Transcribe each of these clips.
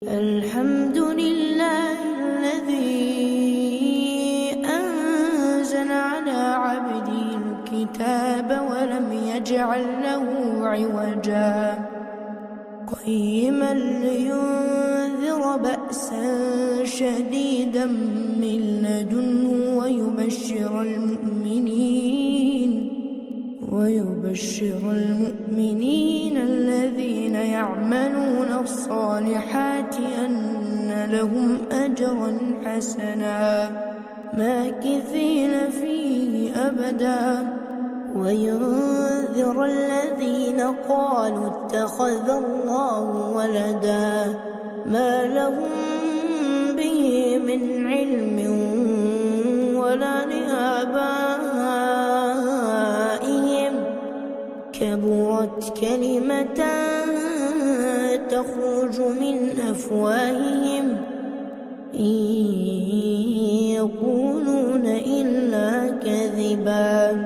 الحمد لله الذي أنزل على عبده الكتاب ولم يجعل له عوجا قيما لينذر بأسا شديدا من لدنه ويبشر المؤمنين الذين يعملون الصالحات أن لهم أجرا حسنا ماكثين فيه أبدا وينذر الذين قالوا اتخذ الله ولدا ما لهم به من علم ولا لآبائهم كبرت كلمة تخرج من أفواههم إن يقولون إلا كذبا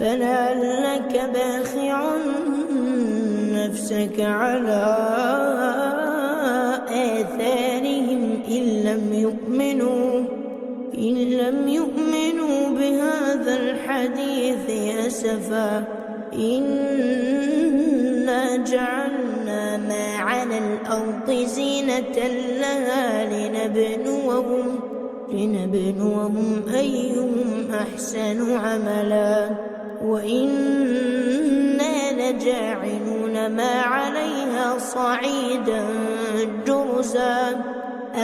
فلعلك باخع نفسك على آثارهم إن لم يؤمنوا بهذا الحديث أسفا إنا جعلنا ما على الأرض زينة لها لنبلوهم أيهم أحسن عملا وإنا لجاعلون ما عليها صعيدا جرزا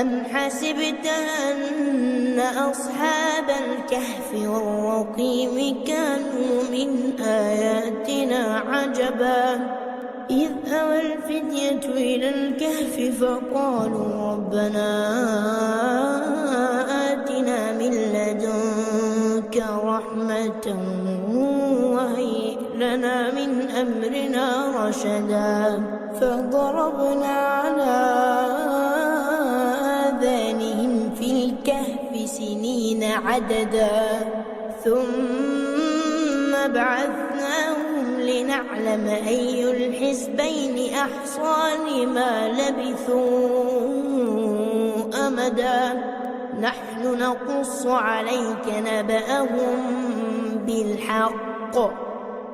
أم حسبت أن أصحاب الكهف والرقيم كانوا من آياتنا عجبا إذ أوى الفتية إلى الكهف فقالوا ربنا آتنا من لدنك رحمة وهيئ لنا من أمرنا رشدا فضربنا على آذانهم في الكهف سنين عددا ثم بعثناهم لنعلم أي الحزبين أحصى لما لبثوا أمدا نحن نقص عليك نبأهم بالحق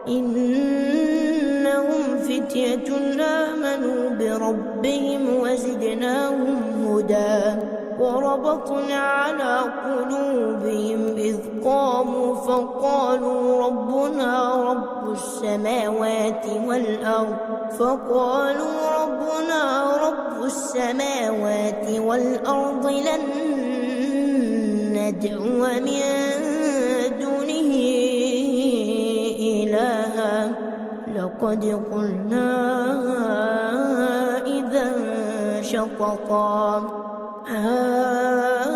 إنهم فتية آمنوا بربهم وزدناهم هدى وربطنا على قلوبهم إذ قاموا فقالوا ربنا رب السماوات والأرض لن ندعو من دونه إلها لقد قلنا إذا شططا هؤلاء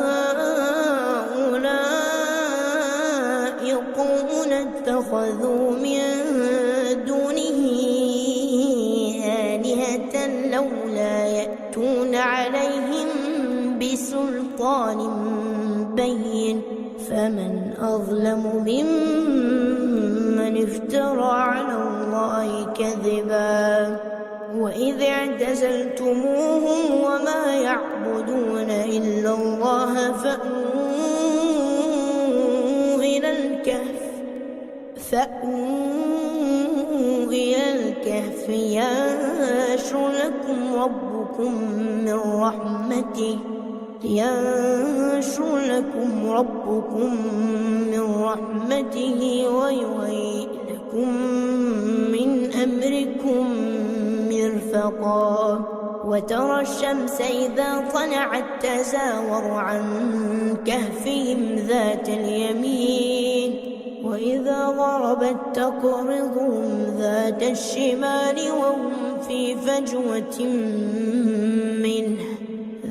قوم اتخذوا من دونه آلهة لولا يأتون عليهم بسلطان بين فمن أظلم ممن افترى على الله كذبا وإذ اعتزلتموهم وما يعبدون إلا الله فأووا إلى الكهف ينشر لكم ربكم من رحمته ويهيئ لكم من أمركم مرفقا وترى الشمس إذا طلعت تزاور عن كهفهم ذات اليمين وإذا غربت تقرضهم ذات الشمال وهم في فجوة منه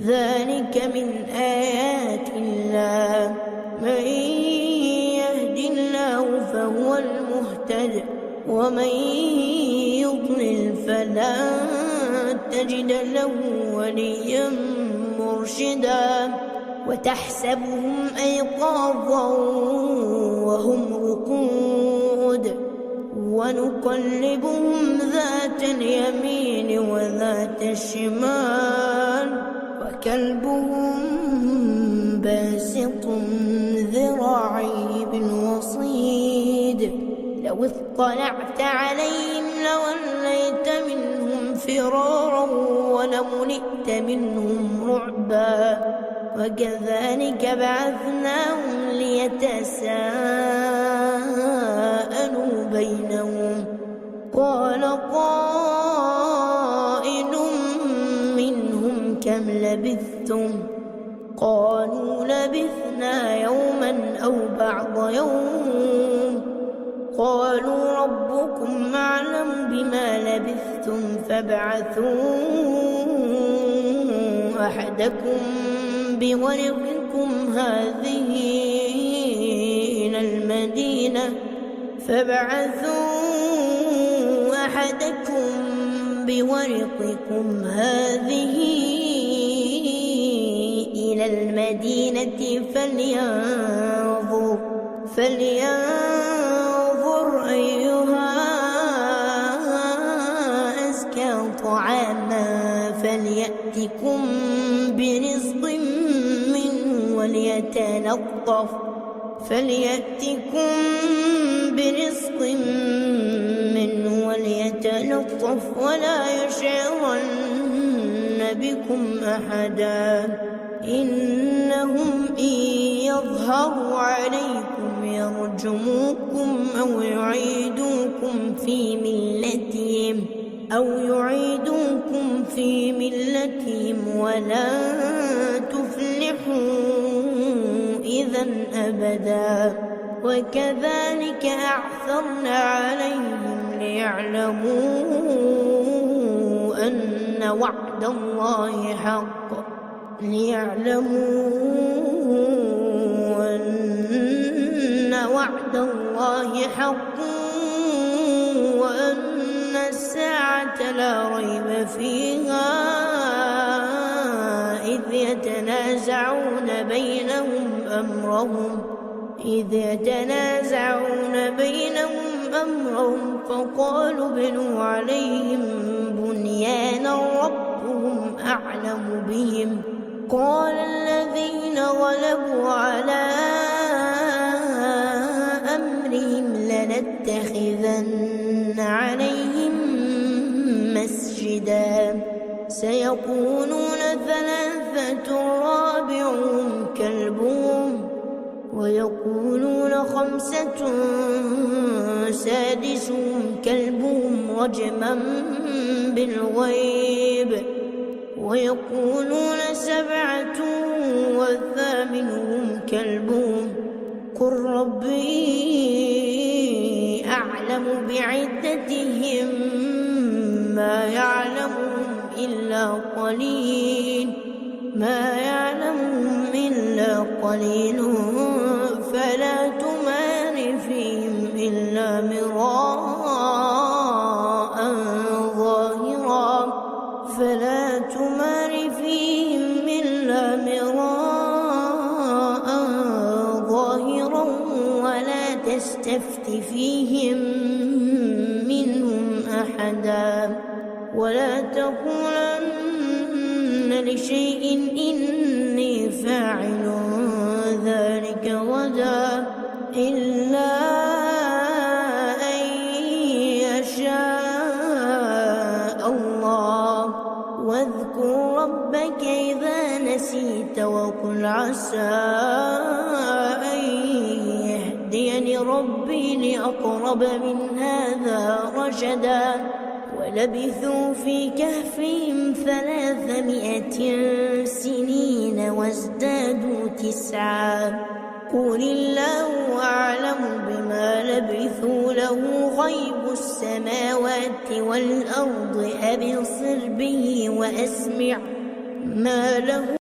ذلك من آيات الله من يهد الله فهو المهتد ومن يضلل فلا تجد له وليا مرشدا وتحسبهم أيقاظا وهم رقود ونقلبهم ذات اليمين وذات الشمال كلبهم باسط ذراعيه بالوصيد لو اطلعت عليهم لوليت منهم فرارا ولملئت منهم رعبا وكذلك بعثناهم ليتساءلوا بينهم قال قائل منهم كم لبثتم قالوا لبثنا يوما أو بعض يوم قالوا ربكم أعلم بما لبثتم فابعثوا أحدكم بورقكم هذه إلى المدينة فلينظر أيها أزكى طعاما فليأتكم برزق منه وليتلطف ولا يشعرن بكم أحدا إنهم إن يظهروا عليكم يرجموكم أو يعيدوكم في ملتهم ولن تفلحوا إذا أبدا وكذلك أعثرنا عليهم ليعلموا أن وعد الله حق وأن الساعة لا ريب فيها إذ يتنازعون بينهم أمرهم فقالوا ابنوا عليهم بنيانا ربهم أعلم بهم قال الذين غلبوا على أمرهم لنتخذن عليهم مسجدا سيقولون 3 رابعهم كلبهم ويقولون 5 سادسهم كلبهم رجما بالغيب ويقولون 7 وثامنهم كلبهم قل ربي أعلم بعدتهم ما يعلمهم إلا قليل فلا تمار فيهم إلا مراء ظاهرا ولا تستفت فيهم منهم أحدا ولا تقولن لشيء إني فاعل ذلك غدا إلا أن يشاء الله واذكر ربك إذا نسيت وقل عسى أن يهديني ربي لأقرب من هذا رشدا ولبثوا في كهفهم 300 سنين وازدادوا 9 قل الله أعلم بما لبثوا له غيب السماوات والأرض أبصر به وأسمع ما له